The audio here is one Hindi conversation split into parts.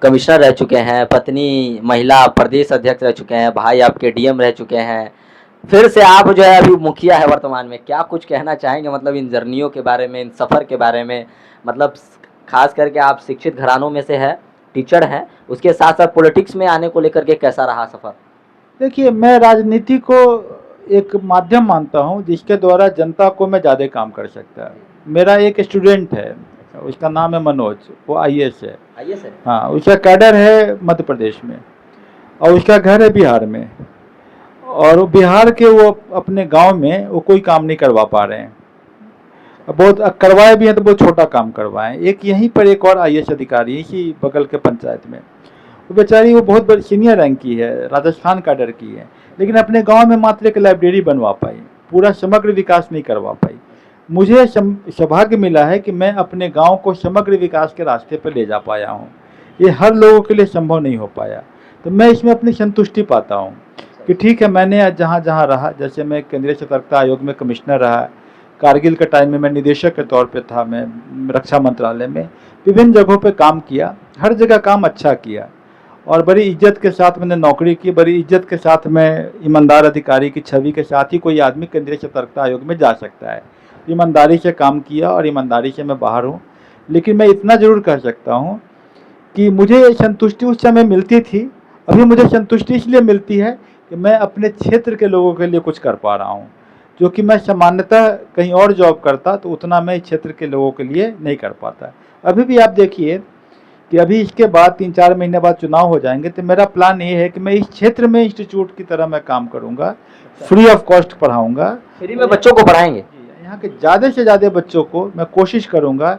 कमिश्नर रह चुके हैं, पत्नी महिला प्रदेश अध्यक्ष रह चुके हैं, भाई आपके डीएम रह चुके हैं, फिर से आप जो है अभी मुखिया है वर्तमान में। क्या कुछ कहना चाहेंगे मतलब इन जर्नियों के बारे में, इन सफ़र के बारे में? मतलब खास करके आप शिक्षित घरानों में से है, टीचर हैं, उसके साथ-साथ पॉलिटिक्स में आने को लेकर के कैसा रहा सफ़र? देखिए, मैं राजनीति को एक माध्यम मानता हूँ जिसके द्वारा जनता को मैं ज़्यादा काम कर सकता है। मेरा एक स्टूडेंट है, उसका नाम है मनोज, वो आईएएस है। आईएएस है? हाँ, उसका कैडर है मध्य प्रदेश में और उसका घर है बिहार में, और बिहार के वो अपने गांव में वो कोई काम नहीं करवा पा रहे हैं। बहुत करवाए भी हैं तो बहुत छोटा काम करवाएं। एक यहीं पर एक और आईएएस अधिकारी इसी बगल के पंचायत में, वो बेचारी वो बहुत बड़ी सीनियर रैंक की है, राजस्थान कैडर की है, लेकिन अपने गांव में मात्र एक लाइब्रेरी बनवा पाई, पूरा समग्र विकास नहीं करवा पाई। मुझे सौभाग्य मिला है कि मैं अपने गांव को समग्र विकास के रास्ते पर ले जा पाया हूं। ये हर लोगों के लिए संभव नहीं हो पाया, तो मैं इसमें अपनी संतुष्टि पाता हूं कि ठीक है, मैंने जहाँ जहाँ रहा, जैसे मैं केंद्रीय सतर्कता आयोग में कमिश्नर रहा, कारगिल के टाइम में मैं निदेशक के तौर पे था, मैं रक्षा मंत्रालय में विभिन्न जगहों पे काम किया, हर जगह काम अच्छा किया और बड़ी इज्जत के साथ मैंने नौकरी की। बड़ी इज्जत के साथ मैं ईमानदार अधिकारी की छवि के साथ ही कोई आदमी केंद्रीय सतर्कता आयोग में जा सकता है। ईमानदारी से काम किया और ईमानदारी से मैं बाहर हूँ। लेकिन मैं इतना ज़रूर कह सकता हूँ कि मुझे संतुष्टि उस समय मिलती थी, अभी मुझे संतुष्टि इसलिए मिलती है कि मैं अपने क्षेत्र के लोगों के लिए कुछ कर पा रहा हूँ, जो कि मैं सामान्यतः कहीं और जॉब करता तो उतना मैं इस क्षेत्र के लोगों के लिए नहीं कर पाता। अभी भी आप देखिए कि अभी इसके बाद 3-4 महीने बाद चुनाव हो जाएंगे, तो मेरा प्लान ये है कि मैं इस क्षेत्र में इंस्टीट्यूट की तरह मैं काम करूँगा, फ्री ऑफ कॉस्ट पढ़ाऊँगा। फ्री में बच्चों को पढ़ाएंगे? यहाँ के ज़्यादा से ज़्यादा बच्चों को मैं कोशिश करूँगा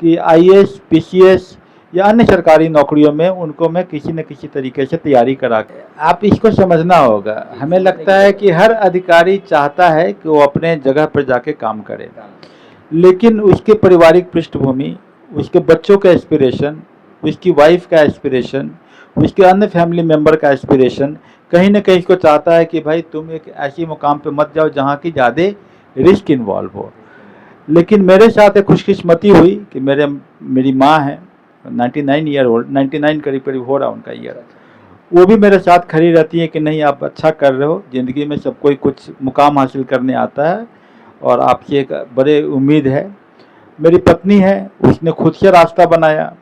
कि आईएएस, पीसीएस या अन्य सरकारी नौकरियों में उनको मैं किसी न किसी तरीके से तैयारी करा के। आप इसको समझना होगा, हमें लगता है कि हर अधिकारी चाहता है कि वो अपने जगह पर जाके काम करे, लेकिन उसके पारिवारिक पृष्ठभूमि, उसके बच्चों का एस्पिरेशन, उसकी वाइफ का एस्पिरेशन, उसके अन्य फैमिली मेम्बर का एस्पिरेशन कहीं ना कहीं इसको चाहता है कि भाई तुम एक ऐसी मुकाम पे मत जाओ जहाँ की ज़्यादा रिस्क इन्वॉल्व हो। लेकिन मेरे साथ एक खुशकिस्मती हुई कि मेरी माँ है 99 ईयर ओल्ड, 99 करीब करीब हो रहा उनका ईयर, वो भी मेरे साथ खड़ी रहती है कि नहीं आप अच्छा कर रहे हो, ज़िंदगी में सब कोई कुछ मुकाम हासिल करने आता है और आपकी एक बड़े उम्मीद है। मेरी पत्नी है, उसने खुद से रास्ता बनाया,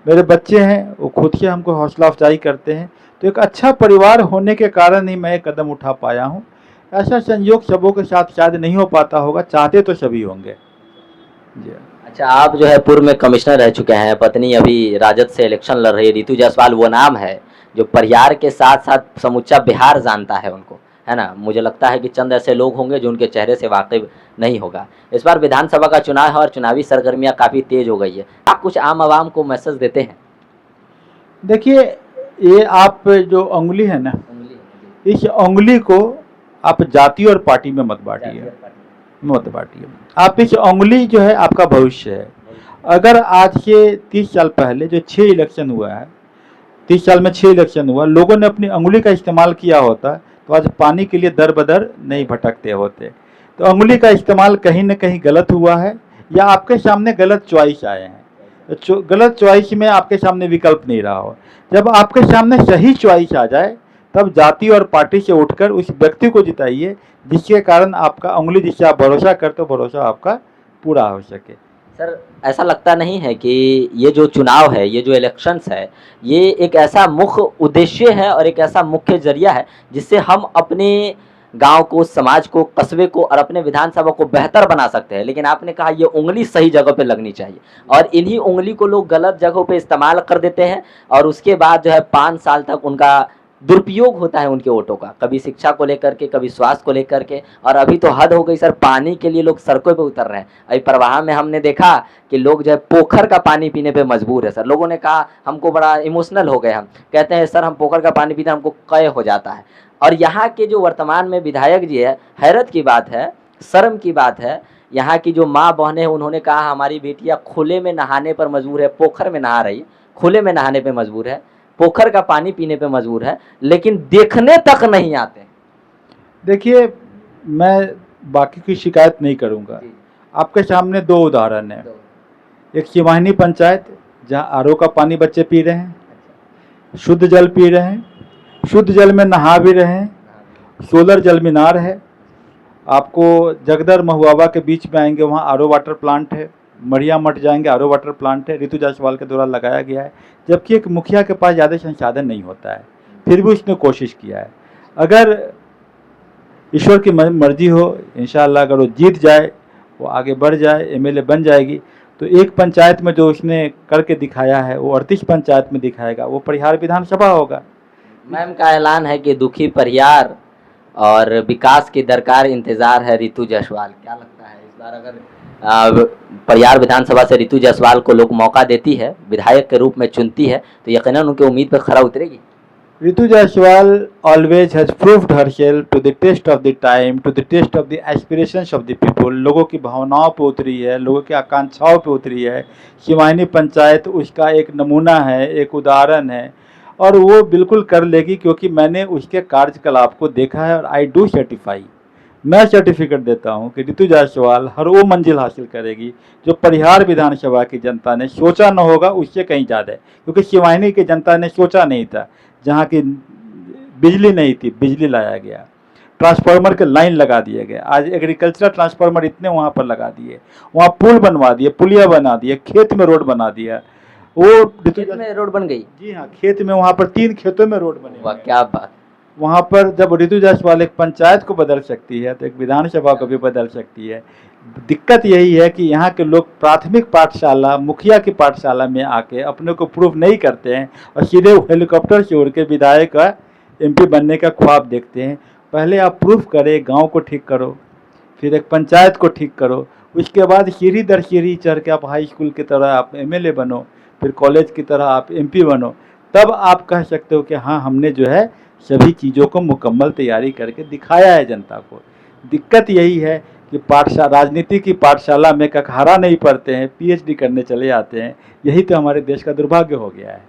मेरे बच्चे हैं वो खुद से हमको हौसला अफजाई करते हैं, तो एक अच्छा परिवार होने के कारण ही मैं एक कदम उठा पाया हूँ। ऐसा संयोग सबों के साथ शायद नहीं हो पाता होगा, चाहते तो सभी होंगे जी। अच्छा, आप जो है पूर्व में कमिश्नर रह चुके हैं, पत्नी अभी राजद से इलेक्शन लड़ रही है, रितु जायसवाल वो नाम है जो परिवार के साथ-साथ समूचा बिहार जानता है उनको, है ना? मुझे लगता है कि चंद ऐसे लोग होंगे जो उनके चेहरे से वाकिफ़ नहीं होगा। इस बार विधानसभा का चुनाव है और चुनावी सरगर्मियाँ काफ़ी तेज़ हो गई है। आप कुछ आम आवाम को मैसेज देते हैं? देखिए, ये आप जो उंगली है ना, इस उंगली को आप जाति और पार्टी में मत बांटिए, मत बांटिए। आप इस उंगली जो है आपका भविष्य है। अगर आज से 30 साल पहले जो 6 इलेक्शन हुआ है, 30 साल में 6 इलेक्शन हुआ, लोगों ने अपनी उंगली का इस्तेमाल किया होता तो आज पानी के लिए दर बदर नहीं भटकते होते। तो उंगली का इस्तेमाल कहीं ना कहीं गलत हुआ है या आपके सामने गलत चॉइस आए हैं, गलत चॉइस में आपके सामने विकल्प नहीं रहा हो। जब आपके सामने सही चॉइस आ जाए तब जाति और पार्टी से उठकर उस व्यक्ति को जिताइए जिसके कारण आपका उंगली जिससे आप भरोसा करते हो भरोसा आपका पूरा हो सके। सर, ऐसा लगता नहीं है कि ये जो चुनाव है, ये जो इलेक्शंस है, ये एक ऐसा मुख्य उद्देश्य है और एक ऐसा मुख्य ज़रिया है जिससे हम अपने गाँव को, समाज को, कस्बे को और अपने विधानसभा को बेहतर बना सकते हैं। लेकिन आपने कहा ये उँगली सही जगह पे लगनी चाहिए और इन्हीं उँगली को लोग गलत जगहों पे इस्तेमाल कर देते हैं और उसके बाद जो है 5 साल तक उनका दुरुपयोग होता है उनके वोटों का, कभी शिक्षा को लेकर के, कभी स्वास्थ्य को लेकर के। और अभी तो हद हो गई सर, पानी के लिए लोग सड़कों पे उतर रहे हैं। अभी प्रवाह में हमने देखा कि लोग जो है पोखर का पानी पीने पे मजबूर है। सर, लोगों ने कहा, हमको बड़ा इमोशनल हो गए हम, कहते हैं सर हम पोखर का पानी पीते हैं हमको कय हो जाता है। और यहाँ के जो वर्तमान में विधायक जी है, हैरत की बात है, शर्म की बात है, यहाँ की जो माँ बहनें हैं उन्होंने कहा हमारी बेटियाँ खुले में नहाने पर मजबूर है, पोखर में नहा रही, खुले में नहाने पे मजबूर है, पोखर का पानी पीने पे मजबूर है, लेकिन देखने तक नहीं आते। देखिए, मैं बाकी की शिकायत नहीं करूंगा, आपके सामने 2 उदाहरण हैं। एक सिवाहिनी पंचायत जहां आरओ का पानी बच्चे पी रहे हैं, शुद्ध जल पी रहे हैं, शुद्ध जल में नहा भी रहे हैं, सोलर जल मीनार है। आपको जगदर महुआवा के बीच में आएंगे, वहाँ आरओ वाटर प्लांट है। मढ़िया मठ जाएंगे, आरओ वाटर प्लांट है, ऋतु जायसवाल के द्वारा लगाया गया है। जबकि एक मुखिया के पास ज़्यादा संसाधन नहीं होता है, फिर भी उसने कोशिश किया है। अगर ईश्वर की मर्जी हो, इंशाअल्लाह अगर वो जीत जाए, वो आगे बढ़ जाए, एमएलए बन जाएगी, तो एक पंचायत में जो उसने करके दिखाया है वो 38 पंचायत में दिखाएगा, वो परिहार विधानसभा होगा। मैम का ऐलान है कि दुखी परियार और विकास की दरकार इंतजार है ऋतु जायसवाल। क्या लगता है इस बार अगर परियार विधानसभा से ऋतु जायसवाल को लोग मौका देती है, विधायक के रूप में चुनती है, तो यकीनन उनकी उम्मीद पर खरा उतरेगी? ऋतु Jaiswal always has proved herself to the test of the time, to the test of the aspirations of the people। लोगों की भावनाओं पे उतरी है, लोगों की आकांक्षाओं पे उतरी है। शिवाहिनी पंचायत उसका एक नमूना है, एक उदाहरण है, और वो बिल्कुल कर लेगी, क्योंकि मैंने उसके कार्यकलाप को देखा है। और आई डू सर्टिफाई, मैं सर्टिफिकेट देता हूँ कि ऋतु जायसवाल हर वो मंजिल हासिल करेगी जो परिहार विधानसभा की जनता ने सोचा न होगा, उससे कहीं ज़्यादा है। क्योंकि शिवाहिनी की जनता ने सोचा नहीं था, जहाँ की बिजली नहीं थी, बिजली लाया गया, ट्रांसफार्मर के लाइन लगा दिए गए। आज एग्रीकल्चरल ट्रांसफार्मर इतने वहाँ पर लगा दिए, वहाँ पुल बनवा दिए, पुलिया बना दिए, खेत में रोड बना दिया। वो खेत में रोड बन गई? जी हाँ, खेत में, वहाँ पर 3 खेतों में रोड बने। वाह, क्या बात। वहाँ पर जब ऋतु जायसवाल एक पंचायत को बदल सकती है, तो एक विधानसभा को भी बदल सकती है। दिक्कत यही है कि यहाँ के लोग प्राथमिक पाठशाला, मुखिया की पाठशाला में आके अपने को प्रूफ नहीं करते हैं, और सीधे हेलीकॉप्टर से उड़ के विधायक का एमपी बनने का ख्वाब देखते हैं। पहले आप प्रूफ करें, गांव को ठीक करो, फिर एक पंचायत को ठीक करो, उसके बाद सीढ़ी दर सीढ़ी चढ़ के आप हाई स्कूल की तरह आप एमएलए बनो, फिर कॉलेज की तरह आप एमपी बनो। तब आप कह सकते हो कि हाँ, हमने जो है सभी चीज़ों को मुकम्मल तैयारी करके दिखाया है जनता को। दिक्कत यही है कि राजनीति की पाठशाला में कखहारा नहीं पढ़ते हैं, पीएचडी करने चले जाते हैं। यही तो हमारे देश का दुर्भाग्य हो गया है।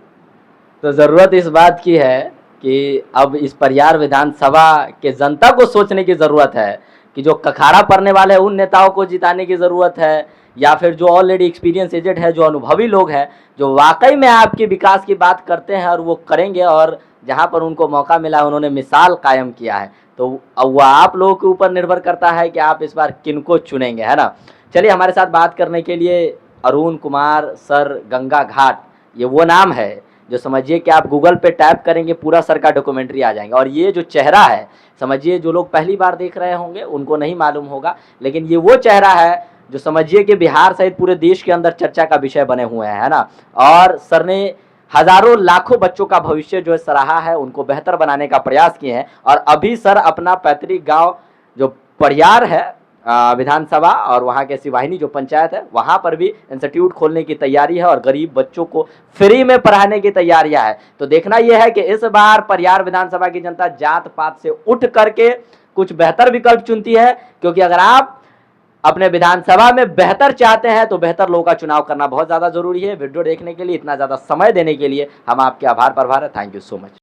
तो ज़रूरत इस बात की है कि अब इस परियार विधानसभा के जनता को सोचने की ज़रूरत है कि जो कखाड़ा पढ़ने वाले उन नेताओं को जिताने की ज़रूरत है, या फिर जो ऑलरेडी एक्सपीरियंस एजेड है, जो अनुभवी लोग हैं, जो वाकई में आपके विकास की बात करते हैं और वो करेंगे, और जहाँ पर उनको मौका मिला उन्होंने मिसाल कायम किया है। तो अब वह आप लोगों के ऊपर निर्भर करता है कि आप इस बार किनको चुनेंगे, है ना। चलिए, हमारे साथ बात करने के लिए अरुण कुमार सर गंगा घाट, ये वो नाम है जो समझिए कि आप गूगल पे टाइप करेंगे पूरा सर का डॉक्यूमेंट्री आ जाएगा। और ये जो चेहरा है, समझिए जो लोग पहली बार देख रहे होंगे उनको नहीं मालूम होगा, लेकिन ये वो चेहरा है जो समझिए कि बिहार सहित पूरे देश के अंदर चर्चा का विषय बने हुए हैं, है ना। और सर ने हजारों लाखों बच्चों का भविष्य जो है सराहा है, उनको बेहतर बनाने का प्रयास किए हैं। और अभी सर अपना पैतृक गांव जो परियार है विधानसभा और वहाँ के शिवाहिनी जो पंचायत है, वहाँ पर भी इंस्टीट्यूट खोलने की तैयारी है और गरीब बच्चों को फ्री में पढ़ाने की तैयारियां है। तो देखना यह है कि इस बार परियार विधानसभा की जनता जात पात से उठ करके कुछ बेहतर विकल्प चुनती है, क्योंकि अगर आप अपने विधानसभा में बेहतर चाहते हैं तो बेहतर लोगों का चुनाव करना बहुत ज़्यादा जरूरी है। वीडियो देखने के लिए, इतना ज़्यादा समय देने के लिए हम आपके आभार प्रभार है। Thank you so much.